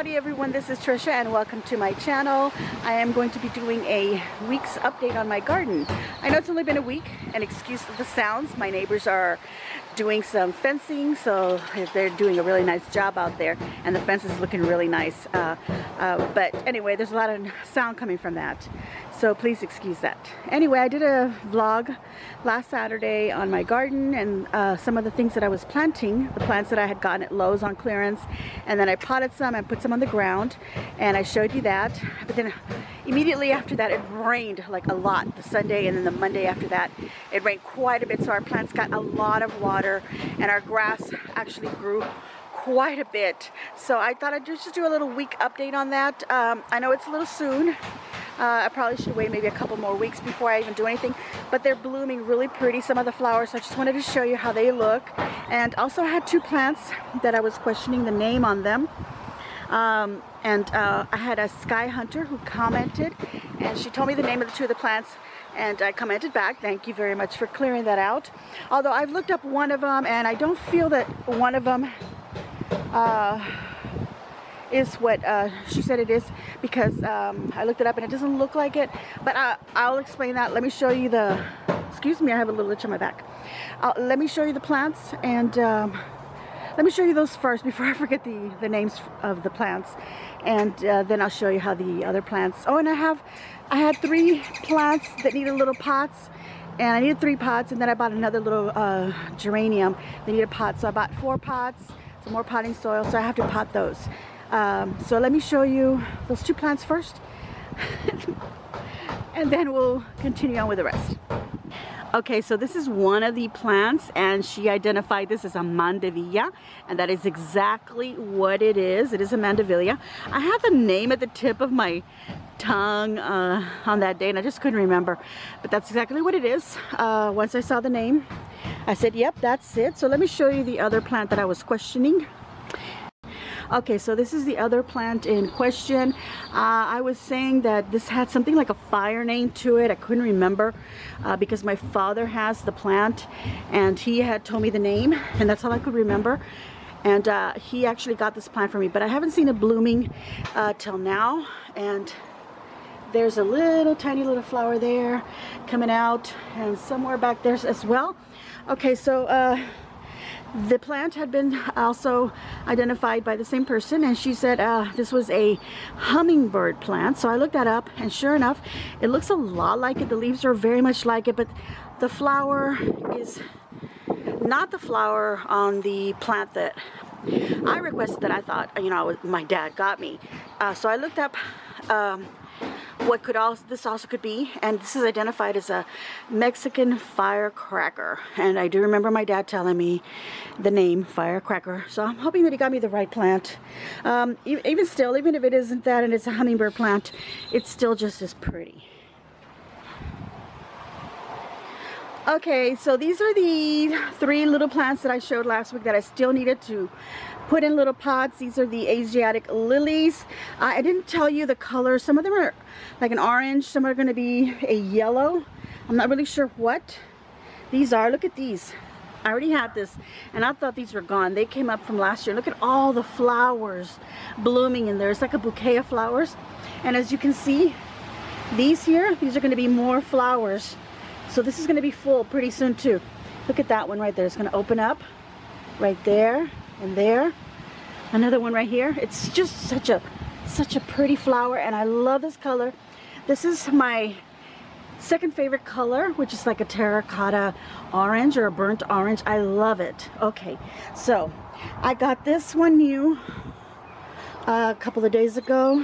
Howdy everyone, this is Tricia and welcome to my channel. I am going to be doing a week's update on my garden. I know it's only been a week, and excuse the sounds, my neighbors are doing some fencing, so they're doing a really nice job out there and the fence is looking really nice. But anyway, there's a lot of sound coming from that, so please excuse that. Anyway, I did a vlog last Saturday on my garden and some of the things that I was planting, the plants that I had gotten at Lowe's on clearance, and then I potted some and put some on the ground and I showed you that. But then immediately after that it rained like a lot the Sunday, and then the Monday after that it rained quite a bit, so our plants got a lot of water and our grass actually grew quite a bit. So I thought I'd just do a little week update on that. I know it's a little soon. I probably should wait maybe a couple more weeks before I even do anything, but they're blooming really pretty, some of the flowers, so I just wanted to show you how they look. And also I had two plants that I was questioning the name on them. I had a Sky Hunter who commented, and she told me the name of the two of the plants, and I commented back, thank you very much for clearing that out. Although I've looked up one of them and I don't feel that one of them is what she said it is, because I looked it up and it doesn't look like it, but I'll explain that. Let me show you the, excuse me, I have a little itch on my back. Let me show you the plants, and let me show you those first before I forget the names of the plants, and then I'll show you how the other plants. Oh, and I had three plants that needed little pots, and I needed 3 pots, and then I bought another little geranium. They needed pots, so I bought 4 pots, some more potting soil, so I have to pot those. So let me show you those 2 plants first, and then we'll continue on with the rest. Okay, so this is one of the plants, and she identified this as a mandevilla, and that is exactly what it is. It is a mandevilla. I had the name at the tip of my tongue on that day, and I just couldn't remember, but that's exactly what it is. Once I saw the name, I said, yep, that's it. So let me show you the other plant that I was questioning. Okay, so this is the other plant in question. I was saying that this had something like a fire name to it. I couldn't remember because my father has the plant and he had told me the name, and that's all I could remember. And he actually got this plant for me, but I haven't seen it blooming till now. And there's a little tiny little flower there coming out, and somewhere back there as well. Okay, so the plant had been also identified by the same person, and she said this was a hummingbird plant. So I looked that up, and sure enough, it looks a lot like it. The leaves are very much like it, but the flower is not the flower on the plant that I requested, that I thought, you know, my dad got me. So I looked up what this also could be, and this is identified as a Mexican firecracker, and I do remember my dad telling me the name firecracker, so I'm hoping that he got me the right plant. Even still, even if it isn't that and it's a hummingbird plant, it's still just as pretty. Okay, so these are the 3 little plants that I showed last week that I still needed to put in little pots. These are the Asiatic Lilies. I didn't tell you the color. Some of them are like an orange, some are going to be a yellow. I'm not really sure what these are. Look at these. I already had this and I thought these were gone. They came up from last year. Look at all the flowers blooming in there. It's like a bouquet of flowers, and as you can see, these are going to be more flowers. So this is going to be full pretty soon too. Look at that one right there. It's going to open up right there and there. Another one right here. It's just such a pretty flower, and I love this color. This is my second favorite color, which is like a terracotta orange or a burnt orange. I love it. Okay, so I got this one new a couple of days ago.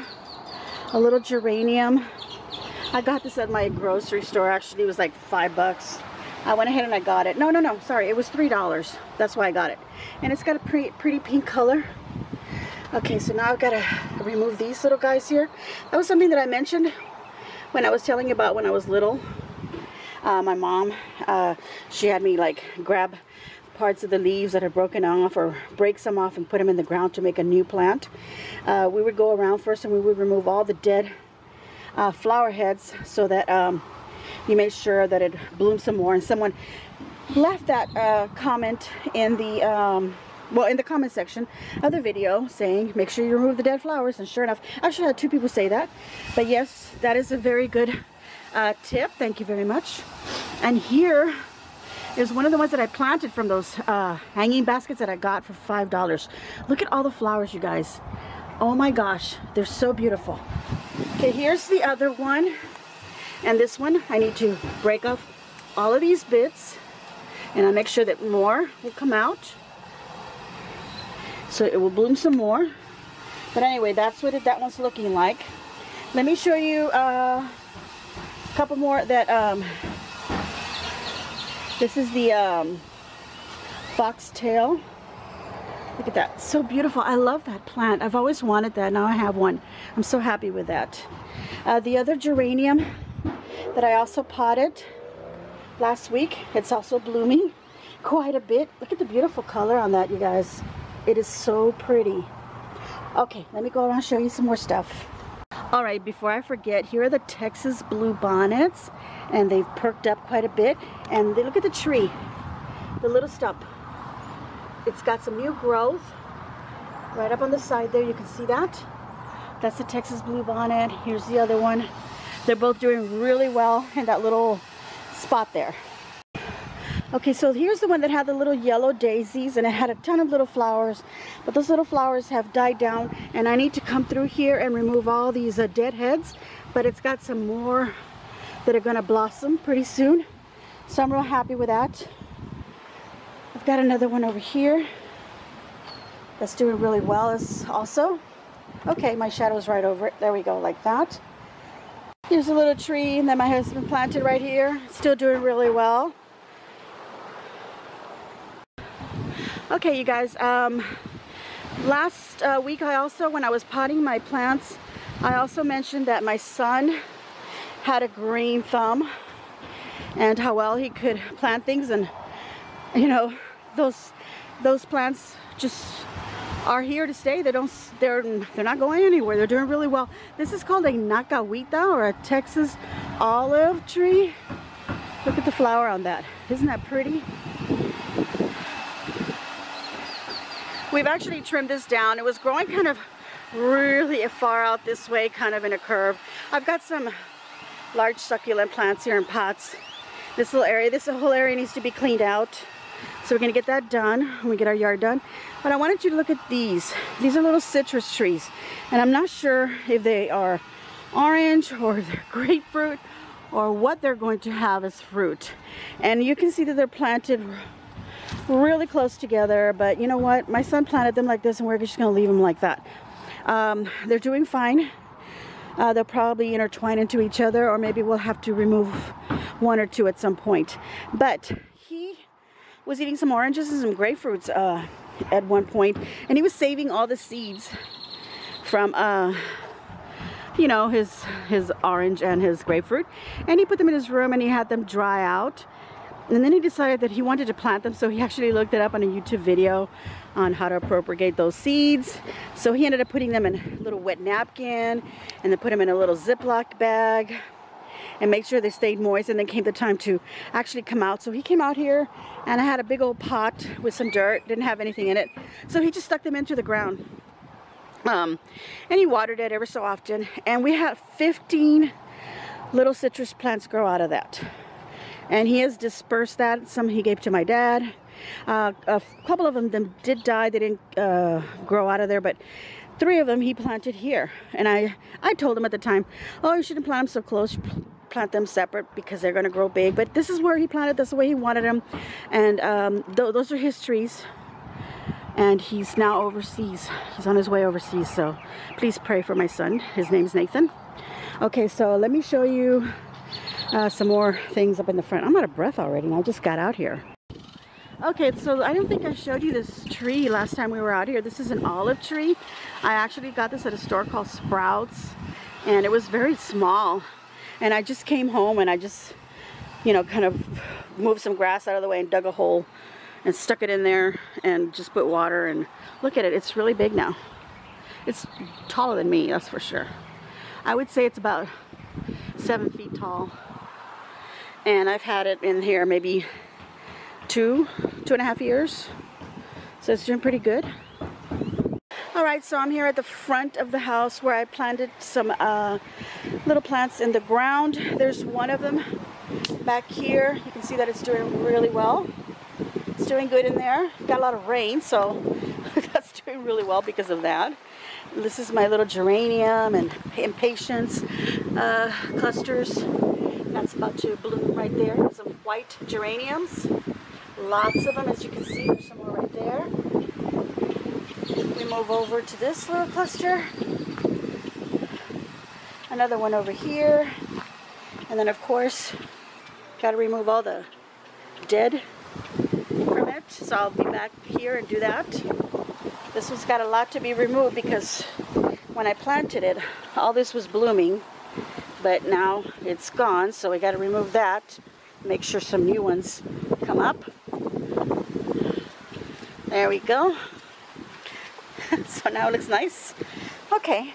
A little geranium. I got this at my grocery store. Actually, it was like $5. I went ahead and I got it. No, sorry, it was $3. That's why I got it. And it's got a pretty pink color. Okay, so now I've got to remove these little guys here. That was something that I mentioned when I was telling you about when I was little. My mom, she had me like grab parts of the leaves that are broken off or break some off and put them in the ground to make a new plant. We would go around first and we would remove all the dead flower heads so that you made sure that it bloomed some more. And someone left that comment in the well, in the comment section of the video saying make sure you remove the dead flowers, and sure enough, I actually had 2 people say that. But yes, that is a very good tip. Thank you very much. And here is one of the ones that I planted from those hanging baskets that I got for $5. Look at all the flowers, you guys. Oh my gosh, they're so beautiful. Okay, here's the other one. And this one, I need to break off all of these bits, and I'll make sure that more will come out, so it will bloom some more. But anyway, that's what that one's looking like. Let me show you a couple more that this is the foxtail. Look at that, so beautiful. I love that plant. I've always wanted that. Now I have one. I'm so happy with that. The other geranium that I also potted last week, it's also blooming quite a bit. Look at the beautiful color on that, you guys. It is so pretty. Okay, let me go around and show you some more stuff. All right, before I forget, here are the Texas blue bonnets, and they've perked up quite a bit. And look at the tree, the little stump. It's got some new growth right up on the side there. You can see that. That's the Texas blue bonnet. Here's the other one. They're both doing really well in that little spot there. Okay, so here's the one that had the little yellow daisies, and it had a ton of little flowers, but those little flowers have died down, and I need to come through here and remove all these dead heads, but it's got some more that are going to blossom pretty soon, so I'm real happy with that. I've got another one over here that's doing really well also. Okay, my shadow's right over it. There we go, like that. Here's a little tree that my husband planted right here. Still doing really well. Okay, you guys, last week I also, when I was potting my plants, I also mentioned that my son had a green thumb and how well he could plant things, and you know, those plants just are here to stay. They're not going anywhere. They're doing really well. This is called a nacahuita, or a Texas olive tree. Look at the flower on that. Isn't that pretty? We've actually trimmed this down. It was growing kind of really far out this way, kind of in a curve. I've got some large succulent plants here in pots. This whole area needs to be cleaned out. So we're gonna get that done when we get our yard done. But I wanted you to look at these. These are little citrus trees. And I'm not sure if they are orange or they're grapefruit or what they're going to have as fruit. And you can see that they're planted really close together, but you know what? My son planted them like this, and we're just gonna leave them like that. They're doing fine. They'll probably intertwine into each other, or maybe we'll have to remove one or two at some point. But he was eating some oranges and some grapefruits at one point, and he was saving all the seeds from you know, his orange and his grapefruit, and he put them in his room and he had them dry out. And then he decided that he wanted to plant them, so he actually looked it up on a YouTube video on how to propagate those seeds. So he ended up putting them in a little wet napkin, and then put them in a little Ziploc bag and make sure they stayed moist. And then came the time to actually come out. So he came out here, and I had a big old pot with some dirt, didn't have anything in it. So he just stuck them into the ground. And he watered it ever so often. And we had 15 little citrus plants grow out of that. And he has dispersed that. Some he gave to my dad. A couple of them did die. They didn't grow out of there, but 3 of them he planted here. And I told him at the time, oh, you shouldn't plant them so close. Plant them separate because they're going to grow big. But this is where he planted. That's the way he wanted them. And those are his trees. And he's now overseas. He's on his way overseas. So please pray for my son. His name's Nathan. Okay, so let me show you some more things up in the front. I'm out of breath already, and I just got out here. Okay, so I don't think I showed you this tree last time we were out here. This is an olive tree. I actually got this at a store called Sprouts, and it was very small. And I just came home and I just, you know, kind of moved some grass out of the way and dug a hole and stuck it in there and just put water, and look at it. It's really big now. It's taller than me, that's for sure. I would say it's about 7 feet tall. And I've had it in here maybe 2.5 years. So it's doing pretty good. Alright, so I'm here at the front of the house where I planted some little plants in the ground. There's one of them back here. You can see that it's doing really well. It's doing good in there. Got a lot of rain, so that's doing really well because of that. This is my little geranium and impatiens clusters. That's about to bloom right there. Some white geraniums. Lots of them, as you can see. There's some more right there. We move over to this little cluster. Another one over here. And then, of course, got to remove all the dead from it. So I'll be back here and do that. This one's got a lot to be removed because when I planted it, all this was blooming. But now it's gone, so we got to remove that. Make sure some new ones come up. There we go. So now it looks nice. Okay.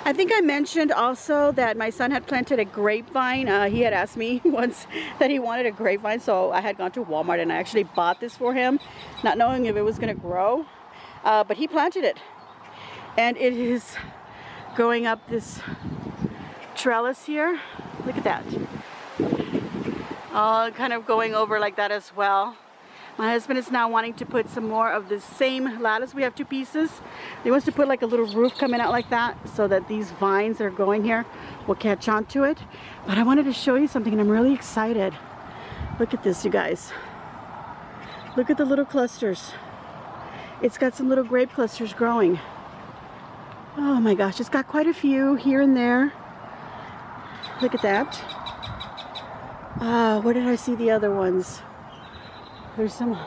I think I mentioned also that my son had planted a grapevine. He had asked me once that he wanted a grapevine, so I had gone to Walmart and I actually bought this for him, not knowing if it was going to grow. But he planted it. And it is going up this trellis here. Look at that. Kind of going over like that as well. My husband is now wanting to put some more of the same lattice. We have two pieces. He wants to put like a little roof coming out like that so that these vines that are going here will catch on to it. But I wanted to show you something and I'm really excited. Look at this, you guys. Look at the little clusters. It's got some little grape clusters growing. Oh my gosh, it's got quite a few here and there. Look at that. Where did I see the other ones? There's some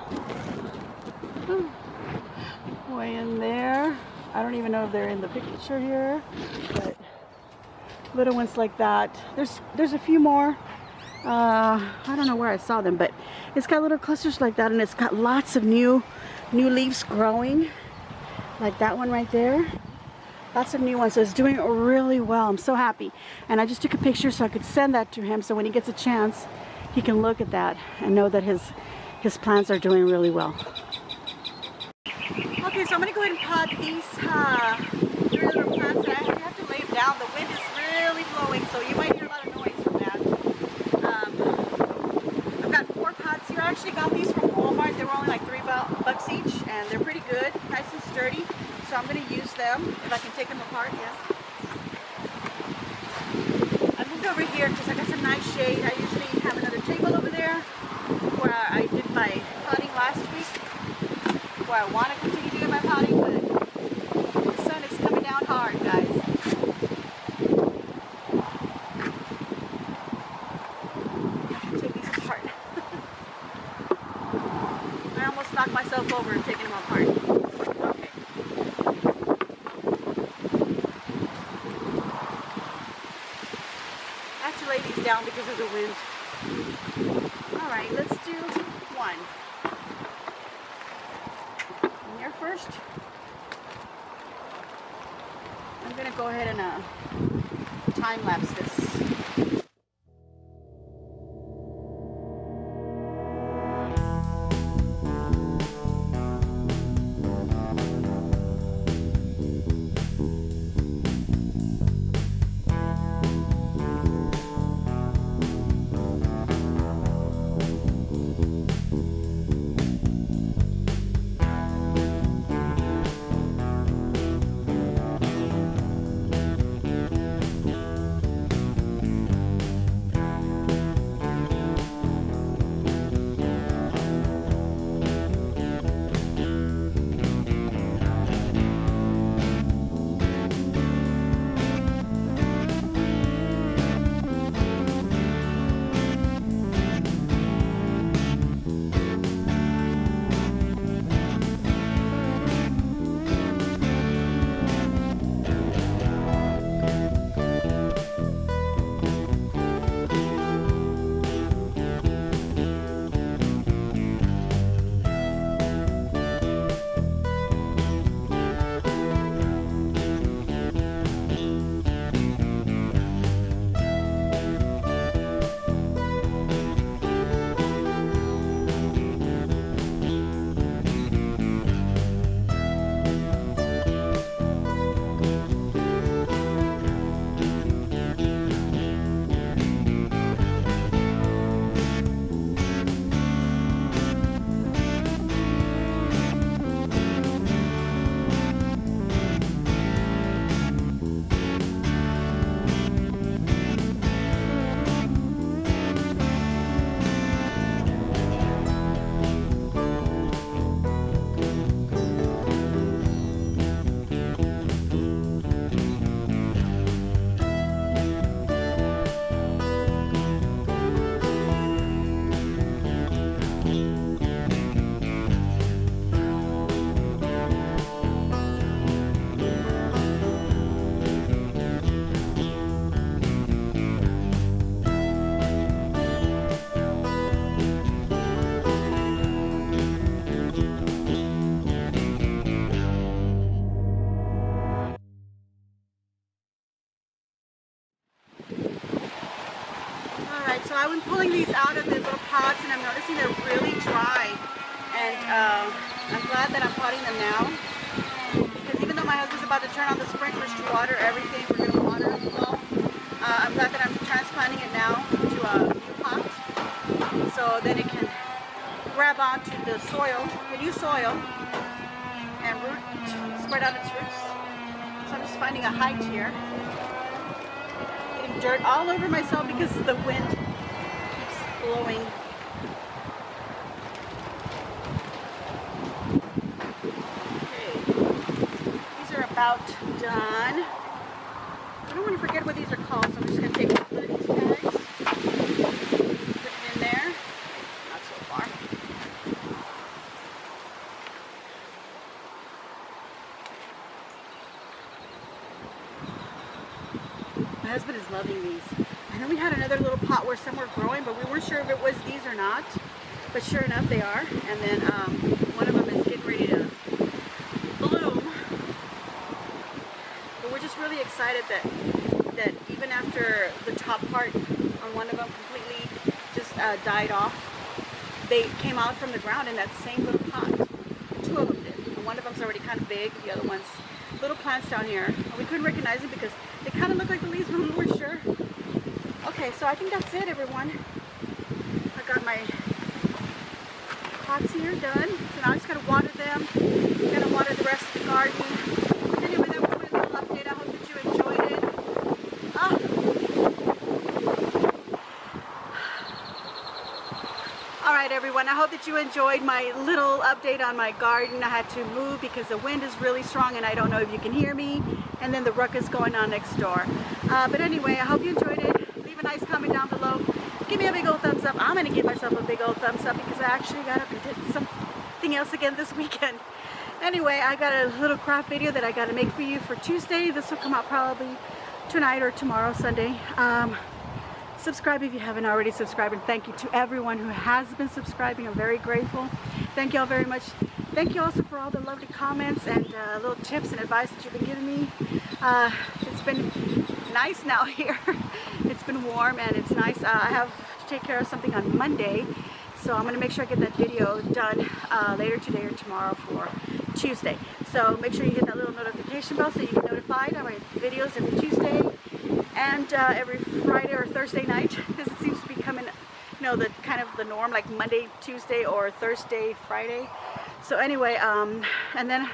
way in there. I don't even know if they're in the picture here, but little ones like that. There's a few more. I don't know where I saw them, but it's got little clusters like that, and it's got lots of new leaves growing, like that one right there. Lots of new ones, so it's doing really well. I'm so happy, and I just took a picture so I could send that to him, so when he gets a chance, he can look at that and know that his plants are doing really well. Okay, so I'm going to go ahead and pot these three little plants. And I have to lay them down. The wind is really blowing, so you might hear a lot of noise from that. I've got 4 pots here. I actually got these from Walmart. They were only like $3 each, and they're pretty good, nice and sturdy. So I'm going to use them if I can take them apart. Yeah. I moved over here because I got some nice shade. I usually have another table over there where I did my potting last week, where I want to continue doing my potting, but the sun is coming down hard, guys. Take these apart. I almost knocked myself over taking them apart. Okay. I have to lay these down because of the wind. Alright, let's do one. And here first. I'm going to go ahead and time-lapse this. So I've been pulling these out of the little pots, and I'm noticing they're really dry. And I'm glad that I'm potting them now, because even though my husband's about to turn on the sprinklers to water everything, we're going to water well. I'm glad that I'm transplanting it now to a new pot, so then it can grab onto the soil, the new soil, and spread out its roots. So I'm just finding a height here. Getting dirt all over myself because the wind keeps blowing. About done. I don't want to forget what these are called, so I'm just going to take one of these bags, put it in there. Not so far. My husband is loving these. I know we had another little pot where some were growing, but we weren't sure if it was these or not. But sure enough, they are. And then one of them is getting ready to bloom. We're just really excited that even after the top part on one of them completely just died off, they came out from the ground in that same little pot. Two of them did. And one of them's already kind of big. The other one's little plants down here. And we couldn't recognize them because they kind of look like the leaves, but we weren't sure. Okay, so I think that's it, everyone. I got my pots here done. So now I just gotta water them. I'm gonna water the rest of the garden. Anyway, that was my little update. I hope that you enjoyed it. Alright everyone, I hope that you enjoyed my little update on my garden. I had to move because the wind is really strong and I don't know if you can hear me. And then the ruckus going on next door. But anyway, I hope you enjoyed it. Leave a nice comment down below. Give me a big old thumbs up. I'm going to give myself a big old thumbs up because I actually got up and did something else again this weekend. Anyway, I got a little craft video that I got to make for you for Tuesday. This will come out probably tonight or tomorrow, Sunday. Subscribe if you haven't already subscribed, and thank you to everyone who has been subscribing. I'm very grateful. Thank you all very much. Thank you also for all the lovely comments and little tips and advice that you've been giving me. It's been nice now here. It's been warm and it's nice. I have to take care of something on Monday, so I'm going to make sure I get that video done later today or tomorrow for Tuesday. So make sure you hit that little notification bell so you get notified of my videos every Tuesday and every Friday or Thursday night, because it seems to be coming, you know, the kind of the norm, like Monday, Tuesday, or Thursday, Friday. So anyway, and then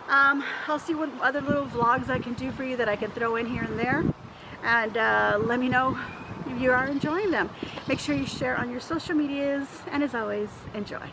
I'll see what other little vlogs I can do for you that I can throw in here and there, and let me know if you are enjoying them. Make sure you share on your social medias, and as always, enjoy.